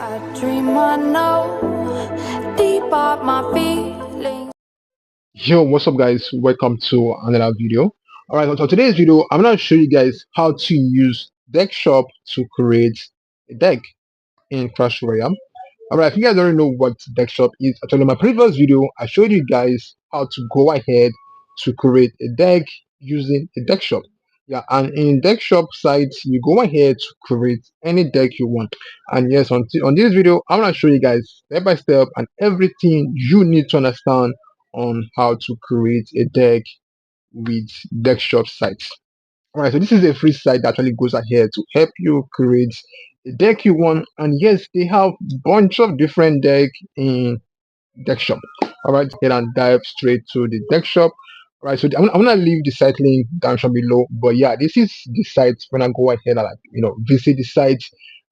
I dream I know deep up my feelings. Yo, what's up guys? Welcome to another video. Alright, so today's video I'm gonna show you guys how to use deck shop to create a deck in Clash Royale. Alright, if you guys already know what deck shop is, actually in my previous video I showed you guys how to go ahead to create a deck using a deck shop. Yeah, and in deck shop site you go ahead to create any deck you want. And yes, on this video I'm gonna show you guys step by step and everything you need to understand on how to create a deck with deck shop sites. Alright, so this is a free site that actually goes ahead to help you create the deck you want. And yes, they have bunch of different deck in deck shop. Alright, head and dive straight to the deck shop. Alright, so I'm gonna leave the site link down below. But yeah, this is the site. When I go ahead and visit the site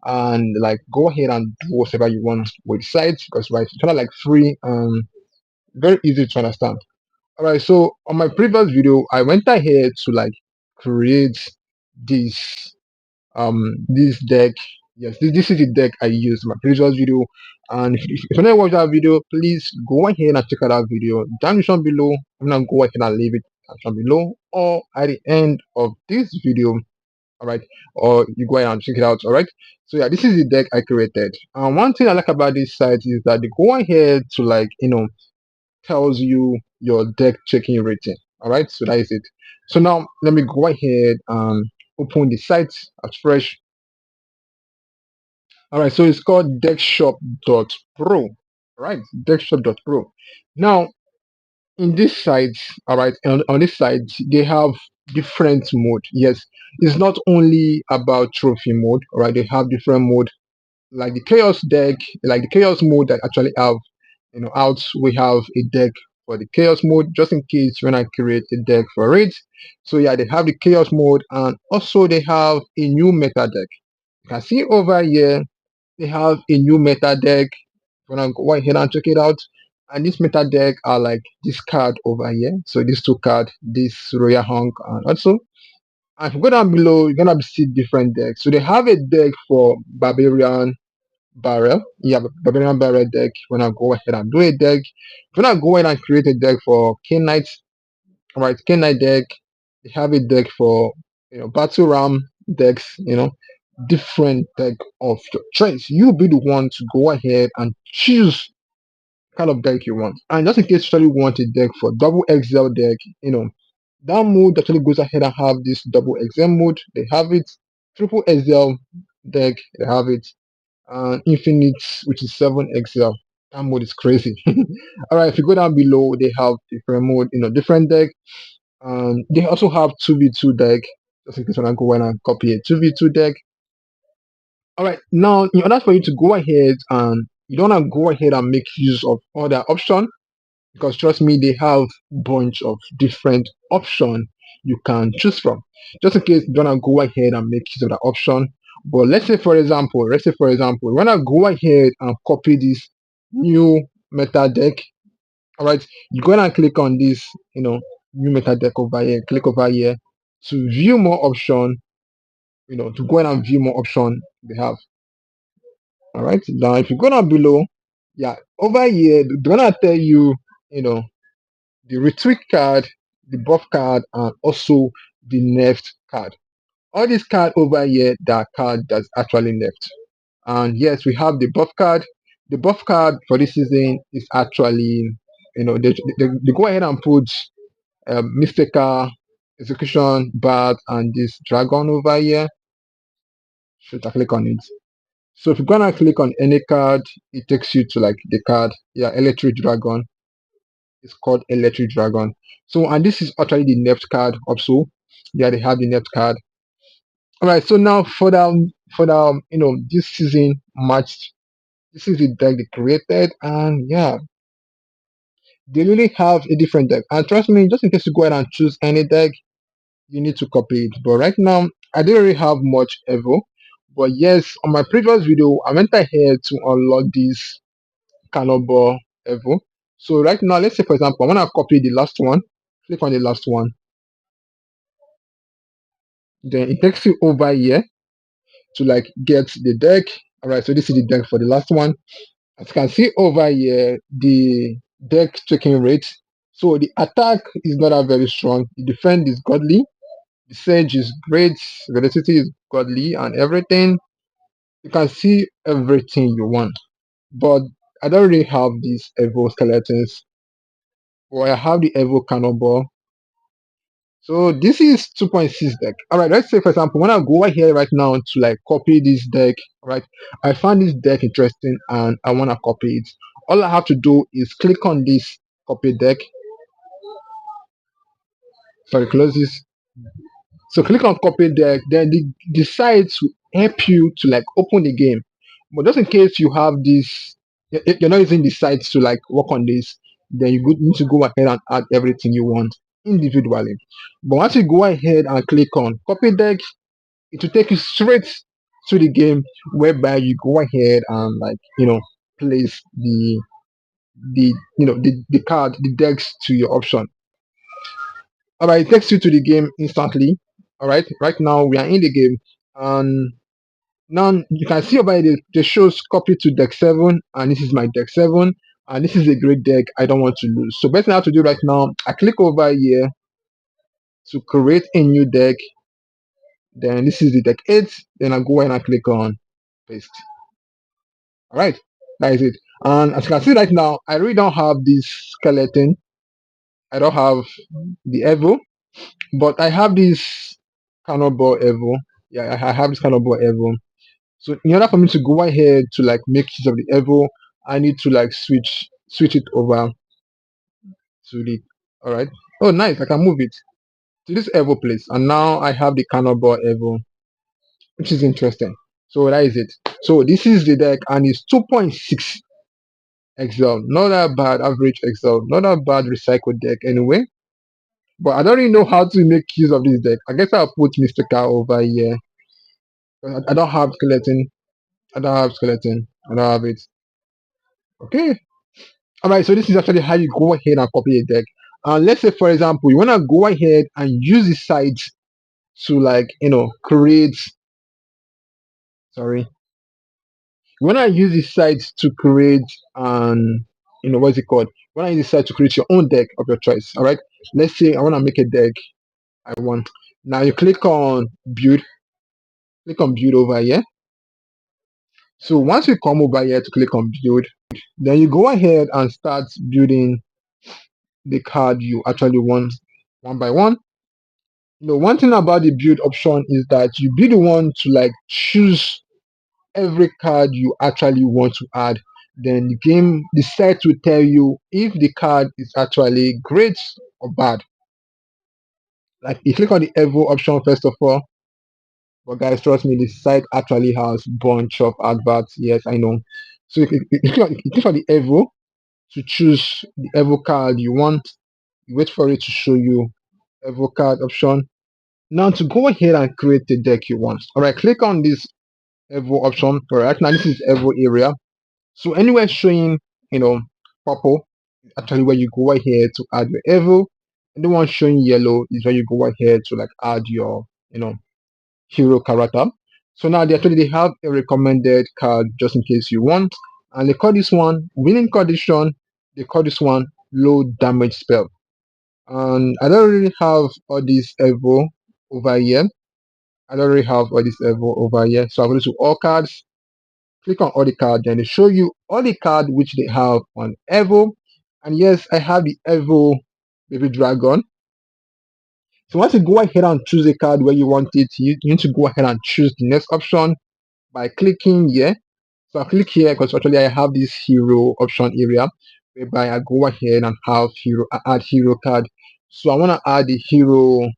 and go ahead and do whatever you want with the site, because right, it's kind of like free and very easy to understand. Alright, so on my previous video I went ahead to create this this deck. Yes, this is the deck I used in my previous video. And if you never watched that video, please go ahead and check out that video down below. I'm gonna go ahead and leave it down below or at the end of this video. Alright, or you go ahead and check it out. Alright, so yeah, this is the deck I created. And one thing I like about this site is that they go ahead to tells you your deck checking rating. Alright, so that is it. So now let me go ahead and open the site as fresh. Alright, so it's called deckshop.pro. Alright, deckshop.pro. Now in this site, alright, on this site they have different mode. Yes, it's not only about trophy mode, alright, they have different mode like the chaos deck, like the chaos mode that actually have out. We have a deck for the chaos mode just in case when I create a deck for it. So yeah, they have the chaos mode and also they have a new meta deck. You can see over here they have a new meta deck. When I go ahead and check it out, and this meta deck are like this card over here. So these two cards, this Royal Hunk and also, and if you go down below, you're gonna see different decks. So they have a deck for Barbarian Barrel. Yeah, Barbarian Barrel deck. When I go ahead and do a deck, when I go ahead and create a deck for King Knight, right? King Knight deck. They have a deck for Battle Ram decks. Different deck of your choice. You be the one to go ahead and choose kind of deck you want. And just in case you actually want a deck for double XL deck, that mode actually goes ahead and have this double XL mode. They have it. Triple XL deck. They have it. Infinite, which is 7XL. That mode is crazy. Alright, if you go down below, they have different mode, different deck. They also have 2v2 deck. Just in case when I go and copy a 2v2 deck. Alright, now in order for you to go ahead and you don't want to go ahead and make use of other options, because trust me, they have bunch of different options you can choose from. Just in case you don't want to go ahead and make use of that option. But let's say for example, when I go ahead and copy this new meta deck, alright, you go ahead and click on this, new meta deck over here, click over here to view more option, to go ahead and view more option they have. Alright, now if you go down below, yeah, over here, they're gonna tell you, the retweet card, the buff card, and also the nerfed card. All these cards over here, that card that's actually nerfed. And yes, we have the buff card. The buff card for this season is actually, they go ahead and put Mystical, Execution, Bat, and this Dragon over here. Should I click on it? So if you're gonna click on any card, it takes you to the card. Yeah, Electric Dragon. It's called Electric Dragon. So and this is actually the nerfed card also. Yeah, they have the nerfed card. Alright, so now for the this season match, this is the deck they created, and yeah, they really have a different deck. And trust me, just in case you go ahead and choose any deck, you need to copy it. But right now, I didn't really have much Evo. But yes, on my previous video, I went ahead to unlock this Cannonball Evo. So right now, let's say for example, I want to copy the last one. Click on the last one. Then it takes you over here to get the deck. Alright, so this is the deck for the last one. As you can see over here, the deck checking rate. So the attack is not that very strong. The defense is godly. The siege is great. Velocity is godly and everything. You can see everything you want. But I don't really have these Evo skeletons. Or I have the Evo cannonball. So this is 2.6 deck. Alright, let's say for example, when I go over here right now to like copy this deck, right? I find this deck interesting and I want to copy it. All I have to do is click on this copy deck. Sorry, close this. So click on copy deck, then the site will help you to like open the game. But just in case you have this, you're not using the site to like work on this, then you need to go ahead and add everything you want individually. But once you go ahead and click on copy deck, it will take you straight to the game whereby you go ahead and like place the card, the decks to your option. All right, it takes you to the game instantly. All right, right now we are in the game, and now you can see over here the shows copy to deck 7, and this is my deck 7, and this is a great deck I don't want to lose. So best thing I have to do right now, I click over here to create a new deck. Then this is the deck 8. Then I go ahead and click on paste. All right, that is it. And as you can see right now, I really don't have this skeleton. I don't have the Evo, but I have this cannonball Evo. Yeah, I have this cannonball Evo. So in order for me to go ahead to like make use of the Evo, I need to like switch it over to the. All right. Oh, nice! I can move it to this Evo place, and now I have the cannonball Evo, which is interesting. So that is it. So this is the deck, and it's 2.6 Excel. Not that bad average Excel. Not that bad recycled deck anyway. But I don't really know how to make use of this deck. I guess I'll put Mr. Car over here. I don't have skeleton. I don't have skeleton. I don't have it. Okay. Alright, so this is actually how you go ahead and copy a deck. Let's say for example, you wanna go ahead and use the site to like create sorry. You wanna use the site to create what's it called? You wanna use the site to create your own deck of your choice. Alright. Let's say I wanna make a deck I want. Now you click on build over here. So once you come over here to click on build, then you go ahead and start building the card you actually want one by one. One thing about the build option is that you be the one to like choose every card you actually want to add. Then the site will tell you if the card is actually great or bad. Like you click on the Evo option first of all. But guys, trust me, the site actually has bunch of adverts. Yes, I know. So you click on the Evo to choose the Evo card you want. You wait for it to show you Evo card option. Now to go ahead and create the deck you want. Alright, click on this Evo option. Alright, now this is Evo area. So anywhere showing, purple, actually where you go ahead to add your Evo. And the one showing yellow is where you go ahead to like add your, hero character. So now they have a recommended card just in case you want. And they call this one winning condition. They call this one low damage spell. And I don't really have all these Evo over here. I don't really have all this Evo over here. So I'm going to all cards. Click on all the cards, then they show you all the cards which they have on Evo. And yes, I have the Evo Baby Dragon. So once you go ahead and choose a card where you want it, you need to go ahead and choose the next option by clicking here. So I click here because actually I have this hero option area whereby I go ahead and have add hero card. So I want to add the hero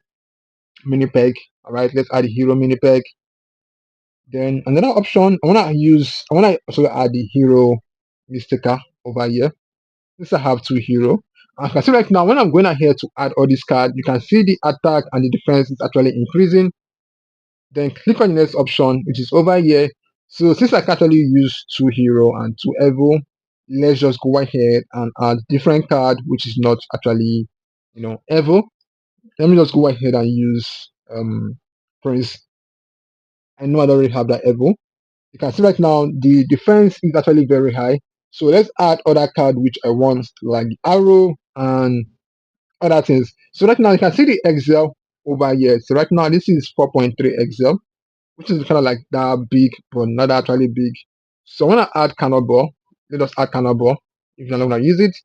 mini peg. All right, let's add the hero mini peg. Then another option, I want to also add the hero Mystica over here. Since I have two hero. As you can see right now, when I'm going ahead to add all these cards, you can see the attack and the defense is actually increasing. Then click on the next option, which is over here. So since I can actually use two hero and two Evo, let's just go ahead and add different card, which is not actually, Evo. Let me just go ahead and use Prince. I know I don't really have that Evo. You can see right now the defense is actually very high. So let's add other card which I want, like arrow and other things. So right now you can see the Excel over here. So right now this is 4.3 Excel, which is kind of like that big, but not actually big. So I want to add cannonball. Let us add cannonball. If you're not gonna use it,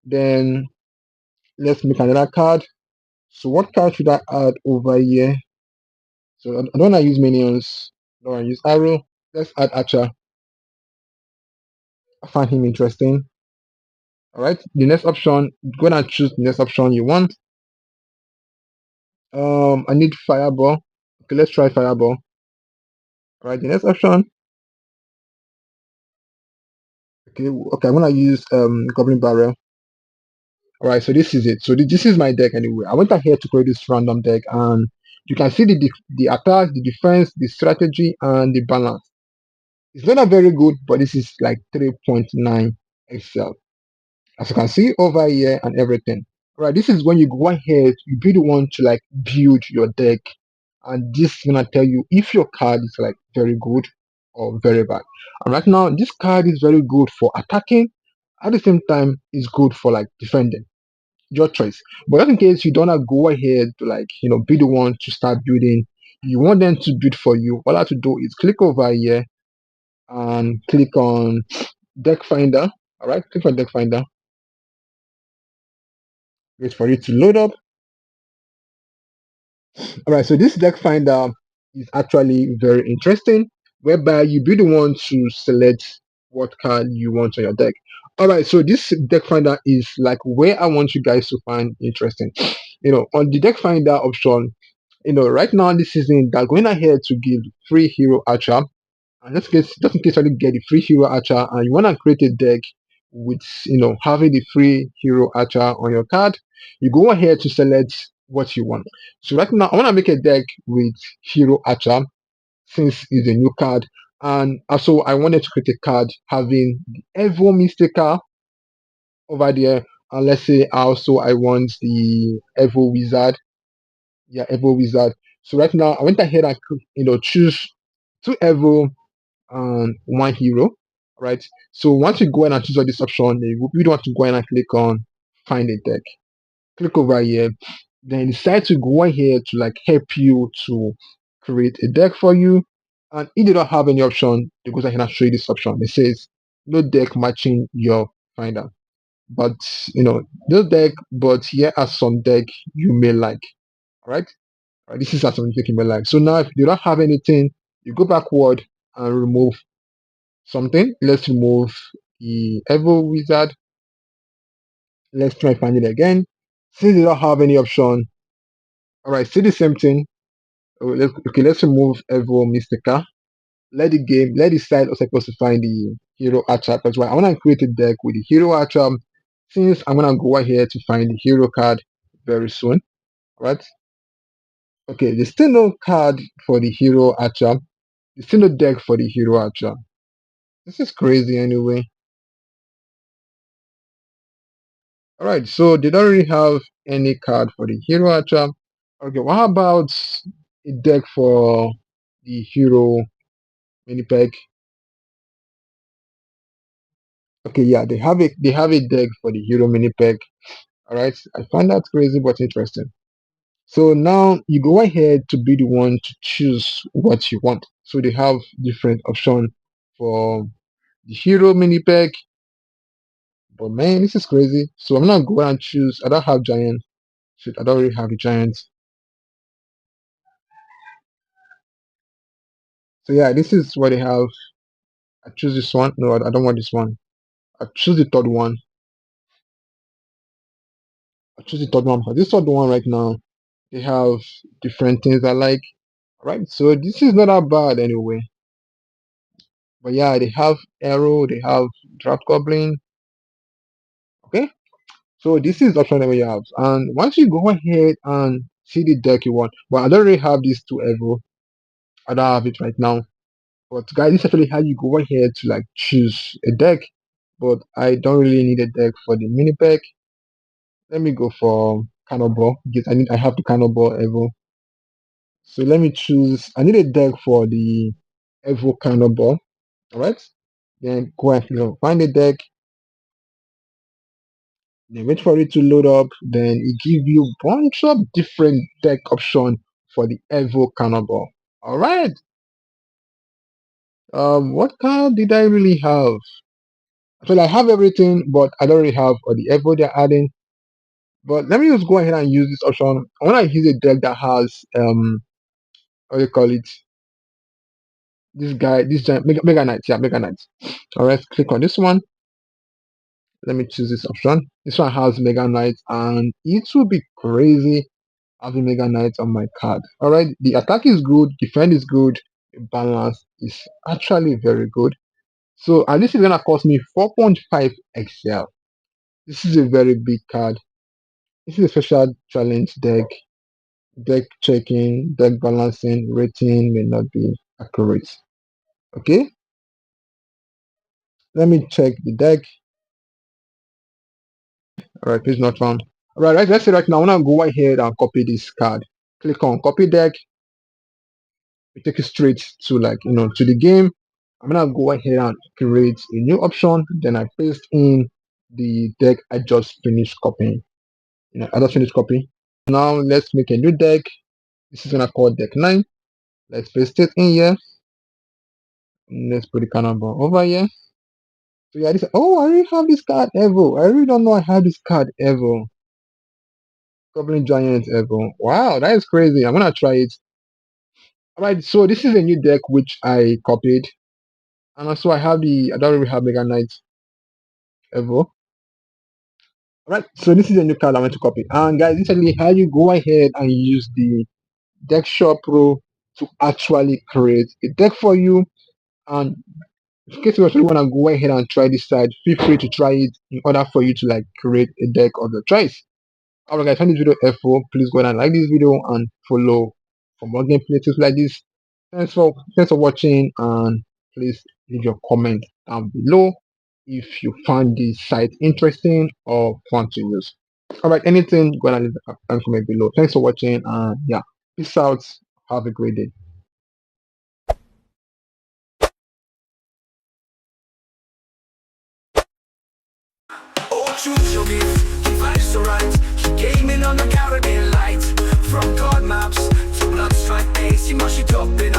then let's make another card. So what card should I add over here? So I don't want to use minions. I don't want to use arrow. Let's add archer. I find him interesting. All right. The next option, go and choose the next option you want. I need fireball. Okay, let's try fireball. All right. The next option. Okay. Okay. I'm gonna use goblin barrel. All right. So this is it. So this is my deck anyway. I went ahead to create this random deck, and you can see the attack, the defense, the strategy, and the balance. It's not a very good, but this is like 3.9 Excel. As you can see over here and everything. Right, this is when you go ahead, you really want to like build your deck, and this is gonna tell you if your card is like very good or very bad. And right now, this card is very good for attacking, at the same time, it's good for like defending. Your choice. But just in case you don't wanna go ahead to like be the one to start building, you want them to build for you. All I have to do is click over here and click on deck finder. All right, click on deck finder. Wait for it to load up. All right, so this deck finder is actually very interesting, whereby you be the one to select what card you want on your deck. All right, so this deck finder is like where I want you guys to find interesting. On the deck finder option, right now this season they're going ahead to give free hero archer. And just in case you get the free hero archer and you want to create a deck with having the free hero archer on your card, you go ahead to select what you want. So right now I want to make a deck with hero archer since it's a new card, and also I wanted to create a card having the Evo Mystica over there. And let's say also I want the Evo Wizard. Yeah, Evo Wizard. So right now I went ahead and choose two Evo and one hero. Right. So once you go in and choose all this option, you don't want to go in and click on find a deck. Click over here. Then decide to go ahead to like help you to create a deck for you. And if they don't have any option, they go ahead and show you this option. It says no deck matching your finder. But no deck, but here are some deck you may like. Alright? Alright, this is some deck you may like. So now if you don't have anything, you go backward and remove something. Let's remove the Evo Wizard. Let's try find it again. Since you don't have any option, alright, see the same thing. Let's remove Evo Mystica. Let the side also supposed to find the Hero Archer. That's why I want to create a deck with the Hero Archer. Since I'm gonna go ahead to find the hero card very soon, right? Okay, there's still no card for the Hero Archer. There's still no deck for the Hero Archer. This is crazy anyway. Alright, so they don't really have any card for the Hero Archer. Okay, what about a deck for the Hero Mini Pack? Okay, yeah, they have a deck for the Hero Mini Pack. Alright, I find that crazy but interesting. So now you go ahead to be the one to choose what you want. So they have different options for the Hero Mini Pack. But man, this is crazy. So I'm gonna go and choose. I don't have giant. Shit, I don't really have a giant. So yeah, this is what they have. I choose this one. No, I don't want this one. I choose the third one. I choose the third one because this third one right now, they have different things I like. Alright, so this is not that bad anyway. But yeah, they have arrow, they have draft goblin. Okay, so this is the option that we have. And once you go ahead and see the deck you want, well, I don't really have these two arrow. I don't have it right now. But guys, this is actually how you go ahead to like choose a deck. But I don't really need a deck for the mini pack. Let me go for cannonball because I have the cannonball evo. So let me choose. I need a deck for the evo cannonball. Alright? Then go and find the deck, then wait for it to load up, then it give you bunch of different deck option for the Evo Cannonball. Alright. What card did I really have? So I have everything, but I don't really have the Evo they're adding. But let me just go ahead and use this option. I want to use a deck that has what do you call it? This guy, this giant Mega Knight, yeah, Mega Knight. Alright, click on this one. Let me choose this option. This one has Mega Knight, and it will be crazy having Mega Knight on my card. Alright, the attack is good, defense is good, balance is actually very good. So, and this is gonna cost me 4.5 XL. This is a very big card. This is a special challenge deck. Deck checking, deck balancing, rating may not be accurate. Okay, let me check the deck. Alright, page not found. Alright, let's say right now, I want to go ahead and copy this card. Click on copy deck. It takes you straight to to the game. I'm gonna go ahead and create a new option. Then I paste in the deck I just finished copying. I just finished copy. Now let's make a new deck. This is gonna call deck 9. Let's paste it in here. Let's put the cannonball over here. So yeah, this. Oh, I already have this card Evo. I really don't know I have this card Evo. Goblin Giant Evo. Wow, that is crazy. I'm gonna try it. Alright, so this is a new deck which I copied. And also I don't really have Mega Knight Evo. Alright, so this is a new card I want to copy. And guys, this is how you go ahead and use the Deck Shop Pro to actually create a deck for you. And in case you actually want to go ahead and try this side, feel free to try it in order for you to create a deck of your choice. Alright guys, find this video helpful. Please go ahead and like this video and follow for more gameplay tips like this. Thanks for watching, and please leave your comment down below if you find this site interesting or fun to use. Alright, anything, go ahead and leave a comment below. Thanks for watching, and yeah, peace out. Have a great day. Ochoochogift, he finds so right. He gaming on the Caribbean light. From God maps to blood strike base, he must be top in